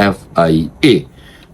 FIA।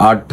8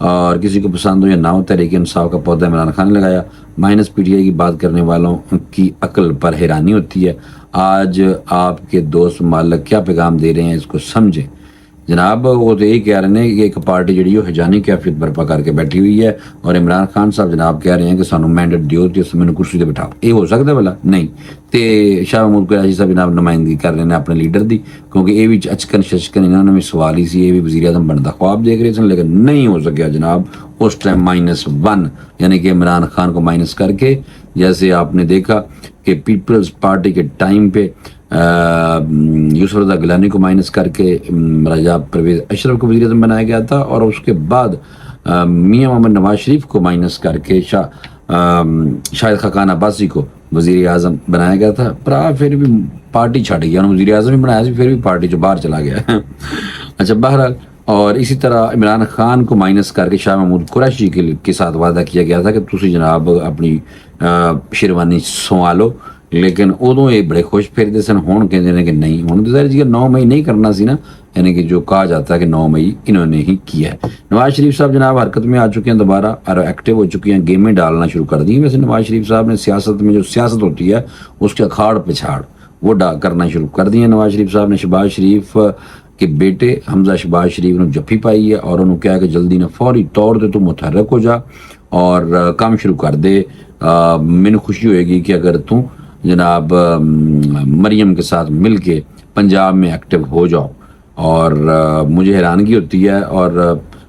اور کسی کو پسند ہو یا نہ ہو، تحریک انصاف کا پودا عمران خان نے لگایا۔ مائنس پی ٹی آئی کی بات کرنے والوں کی عقل پر حیرانی ہوتی ہے۔ آج آپ کے دوست مالک کیا پیغام دے رہے ہیں، اس کو سمجھیں جناب۔ وہ تو یہی کہہ رہے ہیں کہ ایک پارٹی جڑی وہ ہجانی کیفیت برپا کر کے بیٹھی ہوئی ہے، اور عمران خان صاحب جناب کہہ رہے ہیں کہ سانو مینڈیٹ دیو تے اس میں کرسی تے بٹھاؤ۔ یہ ہو سکتا ہے بھلا؟ نہیں۔ تے شاہ محمود قریشی صاحب جناب نمائندگی کر رہے ہیں اپنے لیڈر دی، کیونکہ یہ بھی اچکن شچکن انہوں نے بھی سوال ہی سی، یہ بھی وزیر اعظم بنتا خواب دیکھ رہے تھے، لیکن نہیں ہو سکیا جناب۔ اس ٹائم -1 یعنی کہ عمران خان کو مائنس کر کے، جیسے آپ نے دیکھا کہ پیپلز پارٹی کے ٹائم پہ یوسف رضا گیلانی کو مائنس کر کے راجہ پرویز اشرف کو وزیر اعظم بنایا گیا تھا، اور اس کے بعد میاں محمد نواز شریف کو مائنس کر کے شاہد خاقان عباسی کو وزیر اعظم بنایا گیا تھا۔ پر پھر بھی پارٹی چھٹ گیا، انہوں نے وزیر اعظم بھی بنایا سی، پھر بھی پارٹی جو باہر چلا گیا۔ اچھا بہرحال، اور اسی طرح عمران خان کو مائنس کر کے شاہ محمود قریشی کے ساتھ وعدہ کیا گیا تھا کہ تسی جناب اپنی شیروانی سنوالو، لیکن ادو یہ بڑے خوش پھرتے سن، ہون کہتے ہیں کہ نہیں، ہوں تو ظاہر جی 9 مئی نہیں کرنا سی نا، یعنی کہ جو کہا جاتا ہے کہ 9 مئی انہوں نے ہی کیا ہے۔ نواز شریف صاحب جناب حرکت میں آ چکے ہیں دوبارہ، اور ایکٹیو ہو چکی ہیں، گیمیں ڈالنا شروع کر دی ہیں۔ ویسے نواز شریف صاحب نے سیاست میں جو سیاست ہوتی ہے اس کے اکھاڑ پچھاڑ وہ کرنا شروع کر دی ہیں۔ نواز شریف صاحب نے شہباز شریف کے بیٹے حمزہ شہباز شریف نے جفی پائی ہے، اور انہوں نے کہا کہ جلدی نہ فوری طور پہ تو متحرک ہو جا اور کام شروع کر دے۔ میں خوشی ہوئے گی کہ اگر تم جناب مریم کے ساتھ مل کے پنجاب میں ایکٹیو ہو جاؤ، اور مجھے حیرانگی ہوتی ہے، اور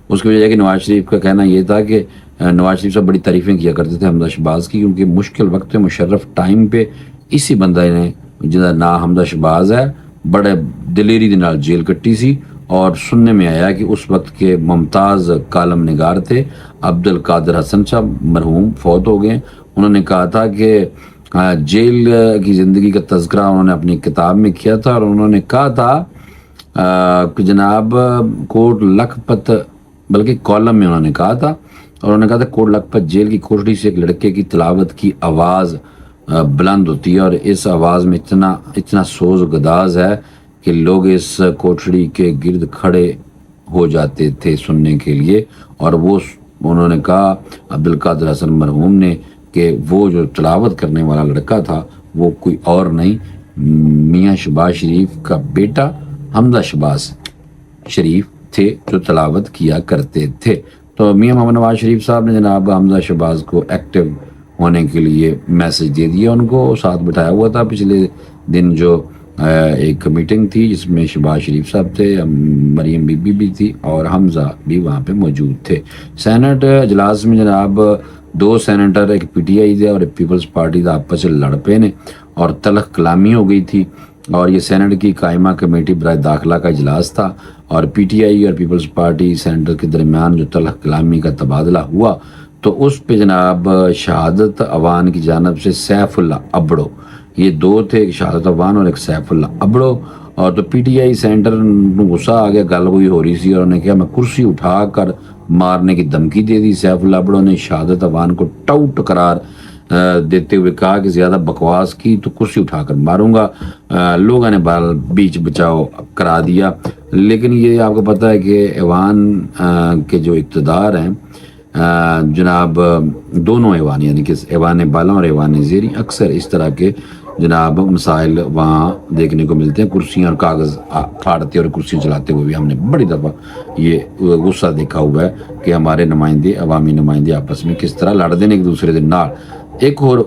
اس کی وجہ ہے کہ نواز شریف کا کہنا یہ تھا کہ نواز شریف صاحب بڑی تعریفیں کیا کرتے تھے حمزہ شہباز کی، کیونکہ مشکل وقت مشرف ٹائم پہ اسی بندہ نے جن کا نام حمزہ شہباز ہے بڑے دلیری دے نال جیل کٹی سی۔ اور سننے میں آیا کہ اس وقت کے ممتاز کالم نگار تھے عبد القادر حسن صاحب، مرحوم، فوت ہو گئے۔ انہوں نے کہا تھا کہ جیل کی زندگی کا تذکرہ انہوں نے اپنی کتاب میں کیا تھا، اور انہوں نے کہا تھا کہ جناب کوٹ لکھپت، بلکہ کالم میں انہوں نے کہا تھا، اور انہوں نے کہا تھا کوٹ لکھپت جیل کی کوٹڑی سے ایک لڑکے کی تلاوت کی آواز بلند ہوتی ہے، اور اس آواز میں اتنا سوز و گداز ہے کہ لوگ اس کوٹڑی کے گرد کھڑے ہو جاتے تھے سننے کے لیے۔ اور وہ انہوں نے کہا عبد القادر حسن مرحوم نے کہ وہ جو تلاوت کرنے والا لڑکا تھا وہ کوئی اور نہیں، میاں شہباز شریف کا بیٹا حمزہ شہباز شریف تھے جو تلاوت کیا کرتے تھے۔ تو میاں محمد نواز شریف صاحب نے جناب حمزہ شہباز کو ایکٹیو ہونے کے لیے میسج دے دیا، ان کو ساتھ بٹھایا ہوا تھا۔ پچھلے دن جو ایک میٹنگ تھی جس میں شہباز شریف صاحب تھے، مریم بی بی بھی تھی، اور حمزہ بھی وہاں پہ موجود تھے۔ سینٹ اجلاس میں جناب 2 سینیٹر، ایک پی ٹی آئی دے اور ایک پیپلز پارٹی دا آپس میں لڑ پے نے، اور تلخ کلامی ہو گئی تھی، اور یہ سینٹ کی قائمہ کمیٹی برائے داخلہ کا اجلاس تھا، اور پی ٹی آئی اور پیپلز پارٹی سینٹر کے درمیان جو تلخ کلامی کا تبادلہ ہوا، تو اس پہ جناب شہادت اوان کی جانب سے سیف اللہ ابڑو، یہ 2 تھے، ایک شہادت اوان اور ایک سیف اللہ ابڑو، اور تو پی ٹی آئی سینٹر غصہ آ گیا، گل ہوئی ہو رہی سی، اور انہوں نے کہا میں کرسی اٹھا کر مارنے کی دھمکی دے دی۔ سیف اللہ ابڑو نے شہادت اوان کو ٹاؤٹ قرار دیتے ہوئے کہا کہ زیادہ بکواس کی تو کرسی اٹھا کر ماروں گا۔ لوگوں نے بال بیچ بچاؤ کرا دیا، لیکن یہ آپ کو پتہ ہے کہ ایوان کے جو اقتدار ہیں جناب دونوں ایوان، یعنی کہ ایوان بالا اور ایوان زیری، اکثر اس طرح کے جناب مسائل وہاں دیکھنے کو ملتے ہیں، کرسیاں اور کاغذ پھاڑتے اور کرسیاں چلاتے ہوئے بھی ہم نے بڑی دفعہ یہ غصہ دیکھا ہوا ہے کہ ہمارے نمائندے، عوامی نمائندے آپس میں کس طرح لڑتے ہیں ایک دوسرے دے نال۔ ایک اور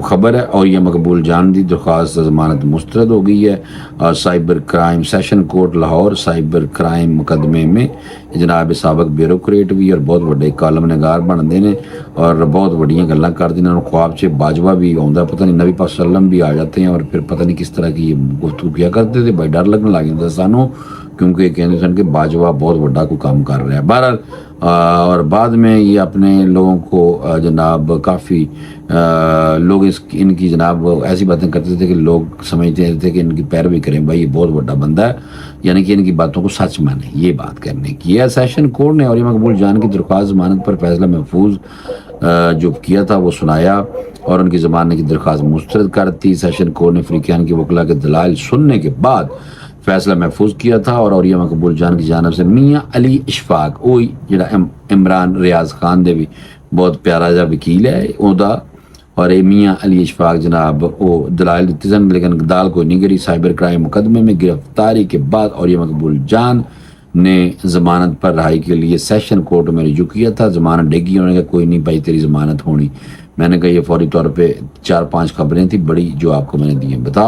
خبر ہے، اور یہ مقبول جان دی درخواست ضمانت مسترد ہو گئی ہے، اور cyber crime session court Lahore cyber crime مقدمے میں جناب سابق بیوروکریٹ بھی اور بہت بڑے کالم نگار بنتے ہیں، اور بہت بڑیاں گلاں کرتے ہیں، اور خواب سے باجوہ بھی آتا، پتہ نہیں نبی پاک صلی اللہ علیہ وسلم بھی آ جاتے ہیں، اور پھر پتہ نہیں کس طرح کی یہ گفتگو کیا کرتے تھے، بھائی ڈر لگنے لگ جاتا سانوں، کیونکہ کہتے سن کہ باجوہ بہت بڑا کوئی کام کر رہا ہے۔ بہرحال اور بعد میں یہ اپنے لوگوں کو جناب کافی لوگ ان کی جناب ایسی باتیں کرتے تھے کہ لوگ سمجھتے تھے کہ ان کی پیروی کریں، بھائی یہ بہت بڑا بندہ ہے، یعنی کہ ان کی باتوں کو سچ مانیں، یہ بات کرنے کی ہے۔ سیشن کورٹ نے اور یہ مقبول جان کی درخواست ضمانت پر فیصلہ محفوظ جو کیا تھا وہ سنایا، اور ان کی ضمانت کی درخواست مسترد کرتی۔ سیشن کورٹ نے فریقین کی وکلا کے دلائل سننے کے بعد فیصلہ محفوظ کیا تھا اور اولیاء مقبول جان کی جانب سے میاں علی اشفاق وہی جڑا عمران ریاض خان دے بھی بہت پیارا جا وکیل ہے ادا اور اے میاں علی اشفاق جناب وہ دلائل دیتے سن لیکن دال کو نہیں گری سائبر کرائم مقدمے میں گرفتاری کے بعد اولیاء مقبول جان نے ضمانت پر رہائی کے لیے سیشن کورٹ میں رجوع کیا تھا. ضمانت ڈگی ہونے کا کوئی نہیں بھائی تیری ضمانت ہونی. میں نے کہا یہ فوری طور پہ 4-5 خبریں تھیں بڑی جو آپ کو میں نے دی ہیں بتا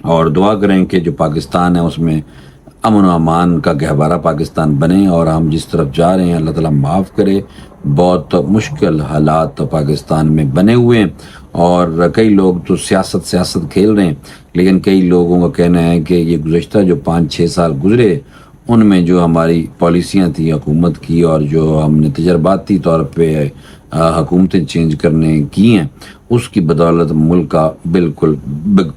اور دعا کریں کہ جو پاکستان ہے اس میں امن و امان کا گہوارہ پاکستان بنے اور ہم جس طرف جا رہے ہیں اللہ تعالیٰ معاف کرے. بہت مشکل حالات پاکستان میں بنے ہوئے ہیں اور کئی لوگ تو سیاست کھیل رہے ہیں لیکن کئی لوگوں کا کہنا ہے کہ یہ گزشتہ جو 5-6 سال گزرے ان میں جو ہماری پالیسیاں تھیں حکومت کی اور جو ہم نے تجرباتی طور پہ حکومتیں چینج کرنے کی ہیں اس کی بدولت ملک کا بالکل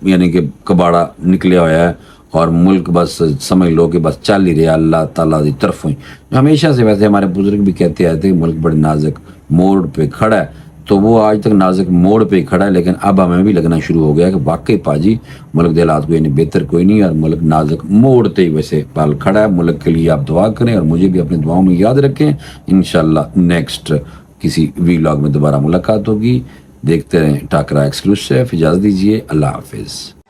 یعنی کہ کباڑا نکلیا ہوا ہے اور ملک بس سمجھ لو کہ بس چل ہی رہا اللہ تعالیٰ کی طرف ہوئی. ہمیشہ سے ویسے ہمارے بزرگ بھی کہتے آئے تھے کہ ملک بڑے نازک موڑ پہ کھڑا ہے تو وہ آج تک نازک موڑ پہ کھڑا ہے لیکن اب ہمیں بھی لگنا شروع ہو گیا کہ واقعی پاجی ملک کے حالات کو یعنی بہتر کوئی نہیں اور ملک نازک موڑ تے ہی ویسے پال کھڑا ہے. ملک کے لیے آپ دعا کریں اور مجھے بھی اپنی دعاؤں میں یاد رکھیں. انشاءاللہ نیکسٹ کسی ویلاگ میں دوبارہ ملاقات ہوگی. دیکھتے رہیں ٹاکرا ایکسکلوسیو. اجازت دیجیے. اللہ حافظ.